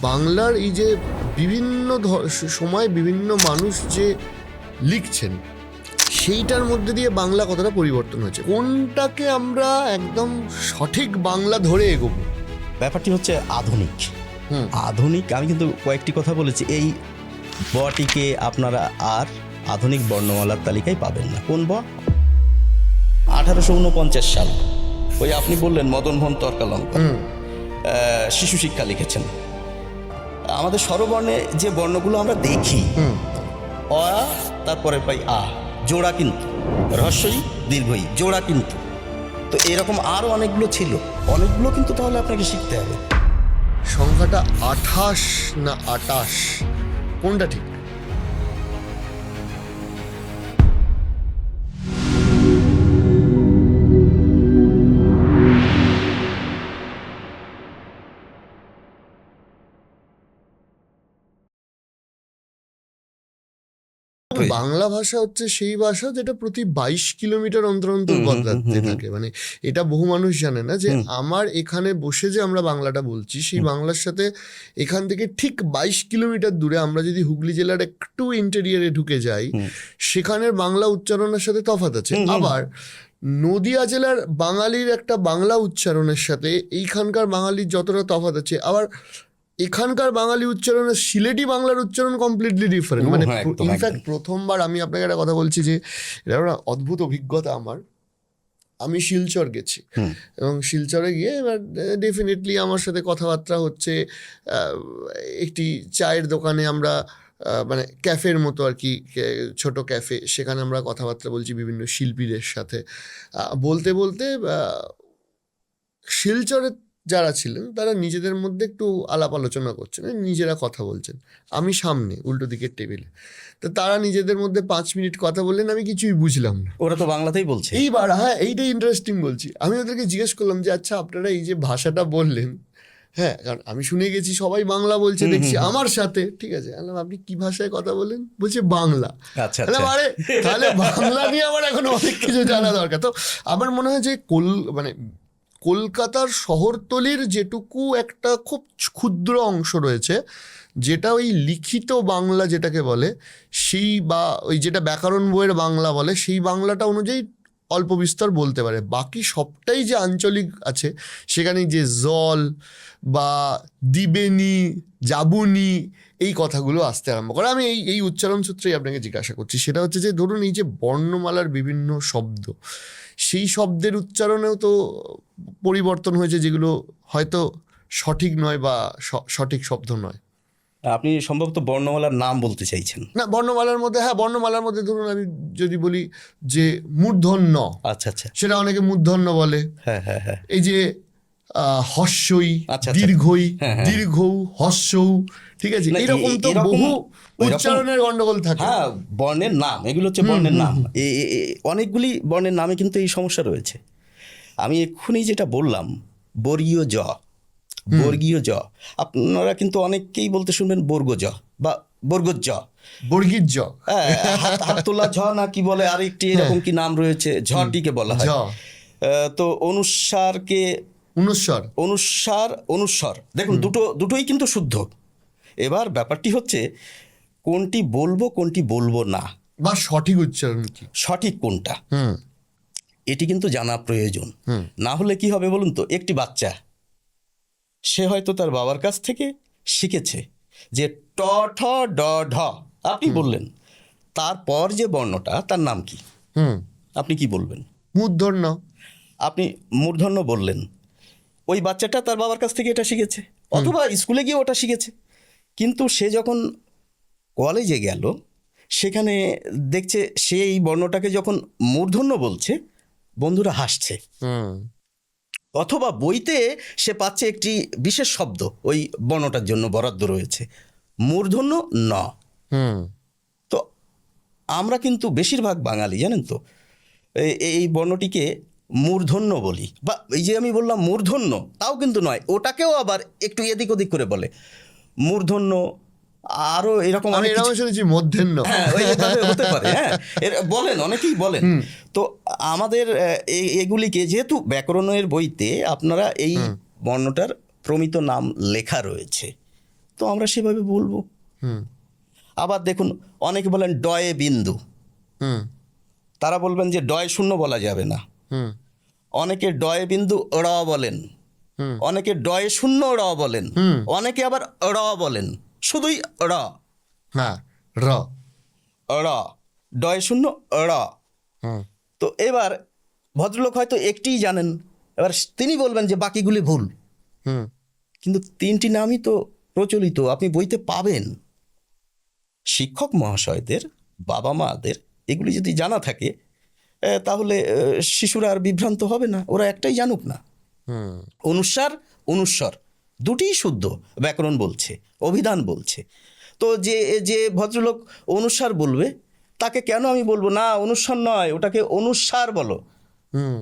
বাংলার এই যে বিভিন্ন সময় বিভিন্ন মানুষ যে লিখছেন, সেইটার মধ্যে দিয়ে বাংলা কতটা পরিবর্তন হয়েছে, কোনটাকে আমরা একদম সঠিক বাংলা ধরে এগোবো? ব্যাপারটি হচ্ছে আধুনিক। আধুনিক, আমি কিন্তু কয়েকটি কথা বলেছি। এই বটিকে আপনারা আর আধুনিক বর্ণমালার তালিকায় পাবেন না। কোন 1849 সাল, ওই আপনি বললেন মদনমোহন তর্কালঙ্কার শিশু শিক্ষা লিখেছেন। আমাদের স্বরবর্ণে যে বর্ণগুলো আমরা দেখি, অ, তারপরে পাই আ, জোড়া কিন্তু, হ্রস্বই দীর্ঘই, জোড়া কিন্তু। তো এরকম আরও অনেকগুলো ছিল, অনেকগুলো কিন্তু তাহলে আপনাকে শিখতে হবে। সংখ্যাটা 28 না 28, কোনটা ঠিক? বাংলা ভাষা হচ্ছে সেই ভাষা যেটা প্রতি 22 কিলোমিটার অন্তর অন্তর বদলাতে থাকে। মানে এটা বহু মানুষ জানে না যে আমার এখানে বসে যে আমরা বাংলাটা বলছি, সেই বাংলার সাথে এখান থেকে ঠিক 22 কিলোমিটার দূরে আমরা যদি হুগলি জেলার একটু ইন্টেরিয়ারে ঢুকে যাই, সেখানের বাংলা উচ্চারণের সাথে তফাৎ আছে। আবার নদিয়া জেলার বাঙালির একটা বাংলা উচ্চারণের সাথে এইখানকার বাঙালির যতটা তফাৎ আছে, আবার এখানকার বাঙালি উচ্চারণের সিলেটি বাংলার উচ্চারণ কমপ্লিটলি ডিফারেন্ট। মানে ইনফ্যাক্ট প্রথমবার আমি আপনাকে একটা কথা বলছি যে এটা একটা অদ্ভুত অভিজ্ঞতা আমার। আমি শিলচর গেছি এবং শিলচরে গিয়ে এবার ডেফিনেটলি আমার সাথে কথাবার্তা হচ্ছে একটি চায়ের দোকানে, আমরা মানে ক্যাফের মতো আর কি, ছোট ক্যাফে, সেখানে আমরা কথাবার্তা বলছি বিভিন্ন শিল্পীদের সাথে। বলতে বলতে শিলচরের যারা ছিলেন তারা নিজেদের মধ্যে একটু আলাপ আলোচনা করছেন, নিজেরা কথা বলছেন, আমি সামনে উল্টো দিকের টেবিলে। তো তারা নিজেদের মধ্যে 5 মিনিট কথা বললেন, আমি কিছুই বুঝলাম না। ওরা তো বাংলাতেই বলছে। এইবার হ্যাঁ, এইটাই ইন্টারেস্টিং বলছি। আমি ওদেরকে জিজ্ঞেস করলাম যে আচ্ছা আপনারা এই যে ভাষাটা বললেন, হ্যাঁ কারণ আমি শুনে গেছি সবাই বাংলা বলছে দেখছি আমার সাথে, ঠিক আছে, আপনি কি ভাষায় কথা বলেন? বলছে বাংলা। আচ্ছা, আরে তাহলে বাংলা নিয়ে আমার এখন অনেক কিছু জানা দরকার। তো আমার মনে হয় যে মানে কলকাতার শহরতলির যেটুকু একটা খুব ক্ষুদ্র অংশ রয়েছে, যেটা ওই লিখিত বাংলা যেটাকে বলে, সেই বা ওই যেটা ব্যাকরণ বইয়ের বাংলা বলে, সেই বাংলাটা অনুযায়ী অল্প বিস্তর বলতে পারে। বাকি সবটাই যে আঞ্চলিক আছে, সেখানে যে জল বা দিবেনি, যাবুনি, এই কথাগুলো আসতে আরম্ভ করে। আমি এই উচ্চারণ সূত্রেই আপনাকে জিজ্ঞাসা করছি। সেটা হচ্ছে যে ধরুন এই যে বর্ণমালার বিভিন্ন শব্দ, সেই শব্দের উচ্চারণেও তো পরিবর্তন হয়েছে, যেগুলো হয়তো সঠিক নয় বা সঠিক শব্দ নয়। আপনি সম্ভবত বর্ণমালার নাম বলতে চাইছেন। না, বর্ণমালার মধ্যে, হ্যাঁ বর্ণমালার মধ্যে ধরুন আমি যদি বলি যে মূর্ধন্য, আচ্ছা আচ্ছা, সেটা অনেকে মূর্ধন্য বলে। হ্যাঁ হ্যাঁ হ্যাঁ। এই যে হস্যই, আচ্ছা, দীর্ঘই, হ্যাঁ, হ্যাঁ। দীর্ঘৌ, হস্যৌ, ঠিক আছে, এরকম তো বহু উচ্চারণের গন্ডগোল থাকে। হ্যাঁ, বর্ণের নাম, এগুলো হচ্ছে বর্ণের নাম। অনেকগুলি বর্ণের নামে কিন্তু এই সমস্যা রয়েছে। আমি এক্ষুনি যেটা বললাম, বর্গীয় জ, বর্গীয় জ, আপনারা কিন্তু অনেককেই বলতে শুনবেন বর্গ জ বা বর্গজ জ, বর্গীর জ, হাত তোলা ঝ না কি বলে, আরেকটি এরকম কি নাম রয়েছে, ঝটিকে বলা হয়। তো অনুস্বারকে অনুস্বার, অনুস্বার, অনুস্বর, দেখুন দুটোই কিন্তু শুদ্ধ। এবার ব্যাপারটি হচ্ছে কোনটি বলবো কোনটি বলবো না, বা সঠিক উচ্চারণ কি, সঠিক কোনটা, এটি কিন্তু জানা প্রয়োজন। না হলে কি হবে বলুন তো? একটি বাচ্চা, সে হয়তো তার বাবার কাছ থেকে শিখেছে যে ট ঠ ড ঢ, আপনি বললেন, তারপর যে বর্ণটা তার নাম কি? আপনি কি বলবেন? মূর্ধন্য। আপনি মূর্ধন্য বললেন। ওই বাচ্চাটা তার বাবার কাছ থেকে এটা শিখেছে, অথবা স্কুলে গিয়ে ওটা শিখেছে। কিন্তু সে যখন কলেজে গেল, সেখানে দেখছে সে এই বর্ণটাকে যখন মূর্ধন্য বলছে, বন্ধুরা হাসছে। অথবা বইতে সে পাচ্ছে একটি বিশেষ শব্দ ওই বর্ণটার জন্য বরাদ্দ রয়েছে, মূর্ধন্য ন। তো আমরা কিন্তু বেশিরভাগ বাঙালি জানেন তো এই বর্ণটিকে মূর্ধন্য বলি, বা এই যে আমি বললাম মূর্ধন্য, তাও কিন্তু নয়, ওটাকেও আবার একটু এদিক ওদিক করে বলে মূর্ধন্য। আরো এরকম শুনেছি মধ্যাহ্ন, হতে পারে, হ্যাঁ বলেন, অনেকেই বলেন। তো আমাদের এগুলিকে, যেহেতু ব্যাকরণের বইতে আপনারা এই বর্ণটার প্রমিত নাম লেখা রয়েছে, তো আমরা সেভাবে বলবো। হুম আবার দেখুন, অনেকে বলেন ডয়ে বিন্দু, হুম তারা বলবেন যে ডয় শূন্য বলা যাবে না। হুম অনেকে ডয়ে বিন্দু র বলেন, হুম অনেকে ডয়ে শূন্য র বলেন, হুম। অনেকে আবার র বলেন, শুধুই র। হ্যাঁ, র। র, ডয় শূন্য র। হুম তো এবার ভদ্রলোক হয়তো একটিই জানেন, এবার তিনি বলবেন যে বাকিগুলি ভুল। হুম কিন্তু তিনটি নামই তো প্রচলিত, আপনি বইতে পাবেন। শিক্ষক মহাশয়দের, বাবা মাদের এগুলি যদি জানা থাকে, তাহলে শিশুরা আর বিভ্রান্ত হবে না, ওরা একটাই জানুক না। হুম অনুস্বার, অনুস্বর দুটিই শুদ্ধ ব্যাকরণ বলছে, অভিধান বলছে। তো যে যে ভদ্রলোক অনুস্বার বলবে, তাকে কেন আমি বলবো না অনুস্বার নয়, ওটাকে অনুস্বার বলো? হুম।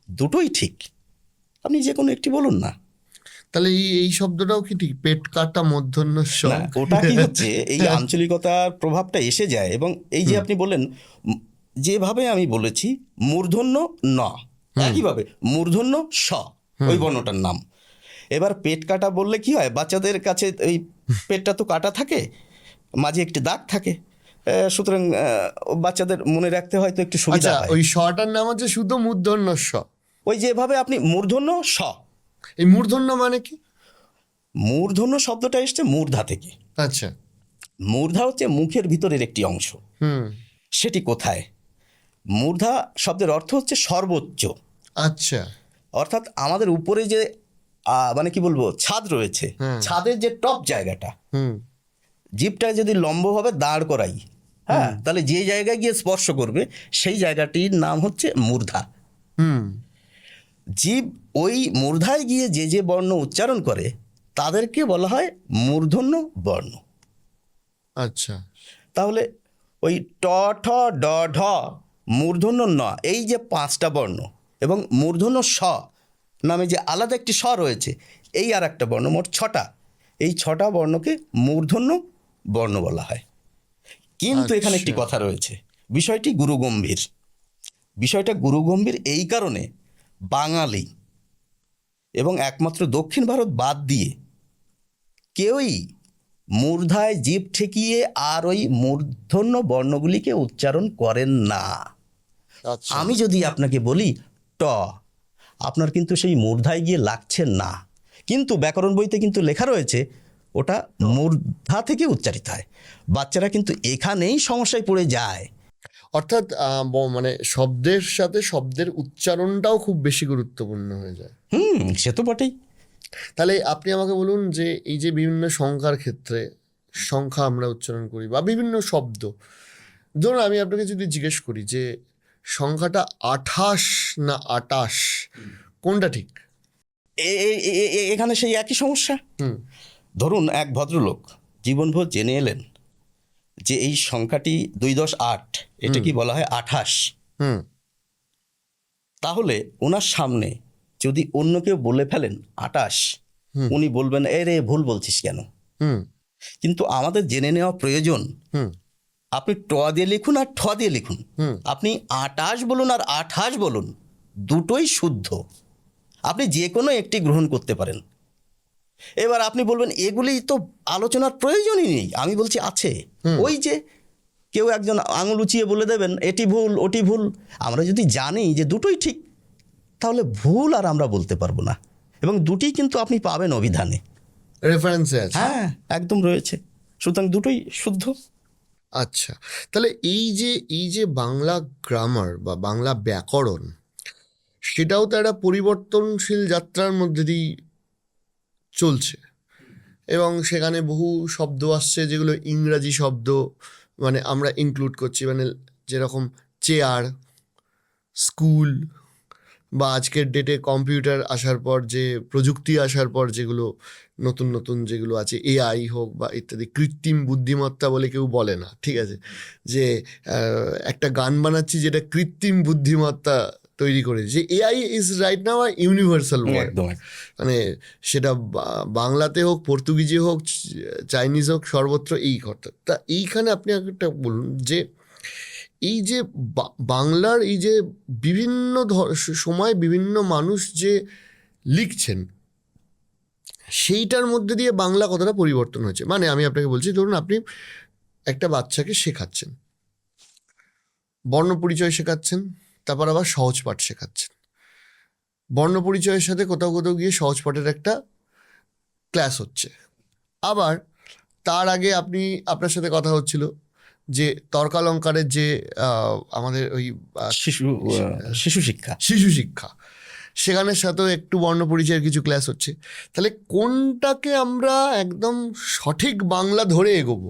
দুটোই ঠিক, আপনি যে কোনো একটি বলুন না। তাহলে এই শব্দটাও কি ঠিক, পেট কাটা মূর্ধন্য ষ? না, ওটা কি হচ্ছে, এই আঞ্চলিকতার প্রভাবটা এসে যায়। এবং এই যে আপনি বললেন, যেভাবে আমি বলেছি মূর্ধন্য ন, একইভাবে মূর্ধন্য স, ওই বর্ণটার নাম। এবার পেট কাটা বললে কি হয়, বাচ্চাদের কাছে এই পেটটা তো কাটা থাকে, মাঝে একটি দাগ থাকে, সুতরাং বাচ্চাদের মনে রাখতে হয়তো একটু সুবিধা আচ্ছা, হয়। ওই শটার নাম হচ্ছে শুধু মূর্ধন্য ষ। ওই যেভাবে আপনি মূর্ধন্য স, এই মূর্ধন্য মানে কি? মূর্ধন্য শব্দটা এসছে মূর্ধা থেকে। আচ্ছা। মূর্ধা হচ্ছে মুখের ভিতরের একটি অংশ। হুম। সেটি কোথায়? মূর্ধা শব্দের অর্থ হচ্ছে সর্বোচ্চ। আচ্ছা। অর্থাৎ আমাদের উপরে যে মানে কি বলবো, ছাদ রয়েছে, ছাদের যে টপ জায়গাটা, হুম জিভটা যদি লম্বভাবে দাঁড় করাই, হ্যাঁ, তাহলে যে জায়গায় গিয়ে স্পর্শ করবে সেই জায়গাটির নাম হচ্ছে মূর্ধা। হুম জীব ওই মূর্ধায় গিয়ে যে যে বর্ণ উচ্চারণ করে তাদেরকে বলা হয় মূর্ধন্য বর্ণ। আচ্ছা। তাহলে ওই ট ঠ ড ঢ মূর্ধন্য ন, এই যে পাঁচটা বর্ণ, এবং মূর্ধন্য স নামে যে আলাদা একটি স রয়েছে, এই আর একটা বর্ণ, মোট ছটা। এই ছটা বর্ণকে মূর্ধন্য বর্ণ বলা হয়। কিন্তু এখানে একটি আচ্ছা। কথা রয়েছে, বিষয়টি গুরুগম্ভীর। বিষয়টা গুরুগম্ভীর এই কারণে, বাঙালি এবং একমাত্র দক্ষিণ ভারত বাদ দিয়ে কেউই মূর্ধায় জিভ ঠেকিয়ে আর ওই মূর্ধন্য বর্ণগুলিকে উচ্চারণ করেন না। আচ্ছা। আমি যদি আপনাকে বলি ট, আপনার কিন্তু সেই মূর্ধায় গিয়ে লাগছে না, কিন্তু ব্যাকরণ বইতে কিন্তু লেখা রয়েছে ওটা মূর্ধা থেকে উচ্চারিত হয়। বাচ্চারা কিন্তু এখানেই সমস্যায় পড়ে যায়। অর্থাৎ মানে শব্দের সাথে শব্দের উচ্চারণটাও খুব বেশি গুরুত্বপূর্ণ হয়ে যায়। সে তো বটেই। তাহলে আপনি আমাকে বলুন যে এই যে বিভিন্ন সংখ্যার ক্ষেত্রে সংখ্যা আমরা উচ্চারণ করি বা বিভিন্ন শব্দ, ধরুন আমি আপনাকে যদি জিজ্ঞেস করি যে সংখ্যাটা 28 না 28, কোনটা ঠিক? এখানে সেই একই সমস্যা। হুম ধরুন এক ভদ্রলোক জীবনভর জেনে এলেন যে এই সংখ্যাটি 2-8, এটা কি বলা হয় 28। হুম তাহলে ওনার সামনে যদি অন্য কেউ বলে ফেলেন 28, উনি বলবেন এ রে ভুল বলছিস কেন। হুম কিন্তু আমাদের জেনে নেওয়া প্রয়োজন, হুম আপনি ট দিয়ে লিখুন আর ঠ দিয়ে লিখুন, আপনি 28 বলুন আর 28 বলুন, দুটোই শুদ্ধ। আপনি যে কোনো একটি গ্রহণ করতে পারেন। এবার আপনি বলবেন এগুলি তো আলোচনার প্রয়োজনই নেই। আমি বলছি আছে। ওই যে কেউ একজন আঙুল উঁচিয়ে বলে দেবেন এটি ভুল ওটি ভুল। আমরা যদি জানি যে দুটোই ঠিক, তাহলে ভুল আর আমরা বলতে পারবো না। এবং দুটোই কিন্তু আপনি পাবেন অভিধানে, রেফারেন্সে আছে। হ্যাঁ একদম রয়েছে, সুতরাং দুটোই শুদ্ধ। আচ্ছা, তাহলে এই যে বাংলা গ্রামার বা বাংলা ব্যাকরণ, সেটাও তো একটা পরিবর্তনশীল যাত্রার মধ্যে দিয়ে চলছে, এবং সেখানে বহু শব্দ আসছে যেগুলো ইংরাজি শব্দ মানে আমরা ইনক্লুড করছি, মানে যেরকম চেয়ার, স্কুল, বা আজকের ডেটে কম্পিউটার আসার পর যে প্রযুক্তি আসার পর যেগুলো নতুন নতুন যেগুলো আছে, এআই হোক বা ইত্যাদি, কৃত্রিম বুদ্ধিমত্তা বলে কেউ বলে না, ঠিক আছে, যে একটা গান বানাচ্ছি যেটা কৃত্রিম বুদ্ধিমত্তা তৈরি করেছে, যে AI is right now a universal word. মানে সেটা বাংলাতে হোক, পর্তুগিজে হোক, চাইনিজ হোক, সর্বত্র এই কথা। তা এইখানে আপনি একটা বলুন যে এই যে বাংলার এই যে বিভিন্ন সময় বিভিন্ন মানুষ যে লিখছেন, সেইটার মধ্যে দিয়ে বাংলা কতটা পরিবর্তন হয়েছে। মানে আমি আপনাকে বলছি, ধরুন আপনি একটা বাচ্চাকে শেখাচ্ছেন, বর্ণ পরিচয় শেখাচ্ছেন, তারপর আবার সহজ পাঠ শেখাচ্ছেন। বর্ণ পরিচয়ের সাথে কোথাও কোথাও গিয়ে সহজ পাঠের একটা ক্লাস হচ্ছে। আবার তার আগে আপনার সাথে কথা হচ্ছিল যে তর্কালঙ্কারের যে আমাদের ওই শিশু শিক্ষা শিশু শিক্ষা, সেখানের সাথেও একটু বর্ণ পরিচয়ের কিছু ক্লাস হচ্ছে। তাহলে কোনটাকে আমরা একদম সঠিক বাংলা ধরে এগোবো?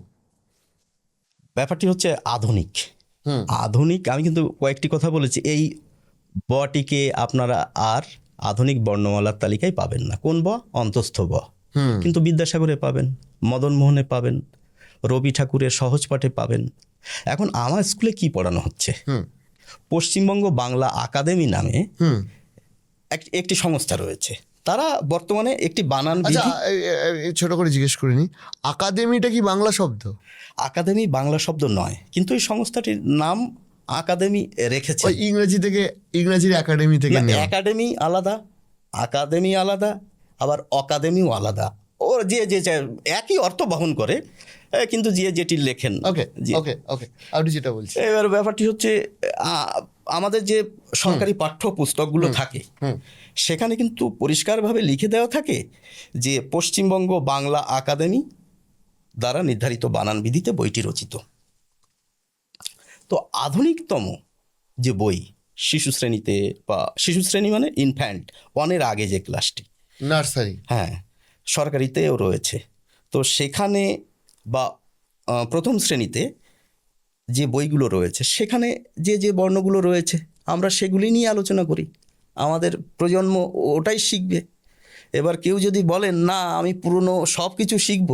ব্যাপারটি হচ্ছে আধুনিক। হুম। আধুনিক, আমি কিন্তু কয়েকটি কথা বলেছি। এই বটিকে আপনারা আর আধুনিক বর্ণমালার তালিকায় পাবেন না। কোন ব? অন্তস্থ ব। কিন্তু বিদ্যাসাগরে পাবেন, মদনমোহনে পাবেন, রবি ঠাকুরের সহজ পাঠে পাবেন। এখন আমার স্কুলে কি পড়ানো হচ্ছে, পশ্চিমবঙ্গ বাংলা আকাদেমি নামে একটি সংস্থা রয়েছে। তারা বর্তমানে একটি বানান আচ্ছা, বিধি। ছোট করে জিজ্ঞেস করে নি, আকাদেমিটা কি বাংলা শব্দ? আকাদেমি বাংলা শব্দ নয়, কিন্তু এই সংস্থাটির নাম আকাদেমি রেখেছে। ওই ইংরেজির একাডেমি থেকে নেওয়া। একাডেমি আলাদা, আকাদেমি আলাদা, আবার অকাদেমিও আলাদা। ওর যে একই অর্থ বহন করে, কিন্তু যে যেটি লেখেন। ওকে ওকে ওকে, আপনি যেটা বলছেন। এবার ব্যাপারটি হচ্ছে আমাদের যে সরকারি পাঠ্য পুস্তকগুলো থাকে, সেখানে কিন্তু পরিষ্কারভাবে লিখে দেওয়া থাকে যে পশ্চিমবঙ্গ বাংলা আকাদেমি দ্বারা নির্ধারিত বানান বিধিতে বইটি রচিত। তো আধুনিকতম যে বই শিশু শ্রেণীতে, বা শিশু শ্রেণী মানে ইনফ্যান্ট, 1-এর আগে যে ক্লাসটি, নার্সারি, হ্যাঁ, সরকারিতেও রয়েছে। তো সেখানে বা প্রথম শ্রেণীতে যে বইগুলো রয়েছে, সেখানে যে বর্ণগুলো রয়েছে আমরা সেগুলি নিয়ে আলোচনা করি। আমাদের প্রজন্ম ওটাই শিখবে। এবার কেউ যদি বলেন না আমি পুরনো সব কিছু শিখব,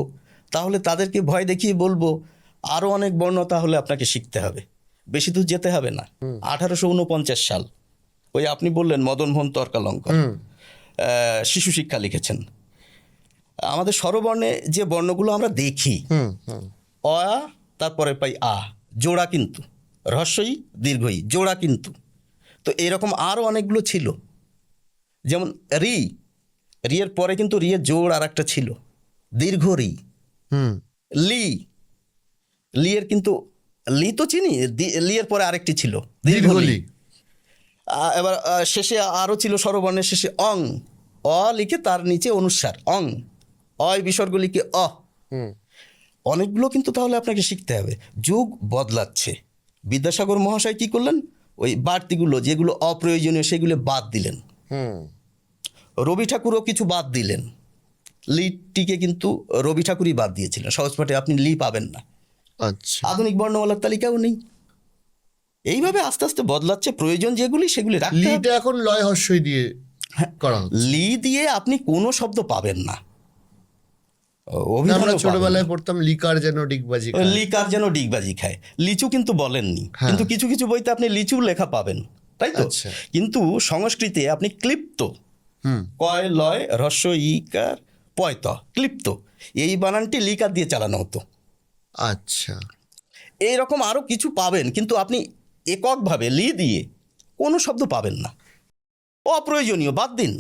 তাহলে তাদেরকে ভয় দেখিয়ে বলবো আরও অনেক বর্ণ তাহলে আপনাকে শিখতে হবে। বেশি দূর যেতে হবে না, 1849 সাল, ওই আপনি বললেন মদনমোহন তর্কালঙ্কার শিশু শিক্ষা লিখেছেন। আমাদের স্বরবর্ণে যে বর্ণগুলো আমরা দেখি, অ, তারপরে পাই আ, জোড়া কিন্তু, হ্রস্বই দীর্ঘই, জোড়া কিন্তু। তো এরকম আরও অনেকগুলো ছিল, যেমন রি, রিয়ের পরে কিন্তু রিয়ের জোড় আর একটা ছিল, দীর্ঘ রি। লি, লিয়ের কিন্তু লি তো চিনি, লিয়ের পরে আরেকটি ছিল দীর্ঘ লি। এবার শেষে আরও ছিল স্বরবর্ণের শেষে অং, অ লিখে তার নিচে অনুস্বার অং, অয় বিসর্গ লিখে অ। অনেকগুলো কিন্তু তাহলে আপনাকে শিখতে হবে। যুগ বদলাচ্ছে। বিদ্যাসাগর মহাশয় কি করলেন, ওই বাড়তিগুলো যেগুলো অপ্রয়োজনীয় সেগুলো বাদ দিলেন। রবি ঠাকুরও কিছু বাদ দিলেন। লিটিকে কিন্তু রবি ঠাকুরই বাদ দিয়েছিলেন, সহজ পাঠে আপনি লি পাবেন না। আচ্ছা, আধুনিক বর্ণমালার তালিকাও নেই। এইভাবে আস্তে আস্তে বদলাচ্ছে। প্রয়োজন যেগুলি সেগুলি রাখতে হবে। লিটা এখন লয় হর্ষই দিয়ে করা হচ্ছে। লি দিয়ে আপনি কোনো শব্দ পাবেন না। আমরা ছোটবেলায় পড়তাম লিকার যেন ডিগবাজি খায়। লিকার যেন ডিগবাজি খায়। লিচু কিন্তু বলেননি, কিন্তু কিছু কিছু বইতে আপনি লিচু লেখা পাবেন, তাই তো? কিন্তু সংস্কৃতে আপনি ক্লিপ্ত, কয় লয় হ্রস্ব ইকার পয়ত, ক্লিপ্ত, এই বানানটি লিকার দিয়ে চালানো হতো। আচ্ছা, এইরকম আরও কিছু পাবেন, কিন্তু আপনি এককভাবে লি দিয়ে কোনো শব্দ পাবেন না। অপ্রয়োজনীয় বাদ দিন।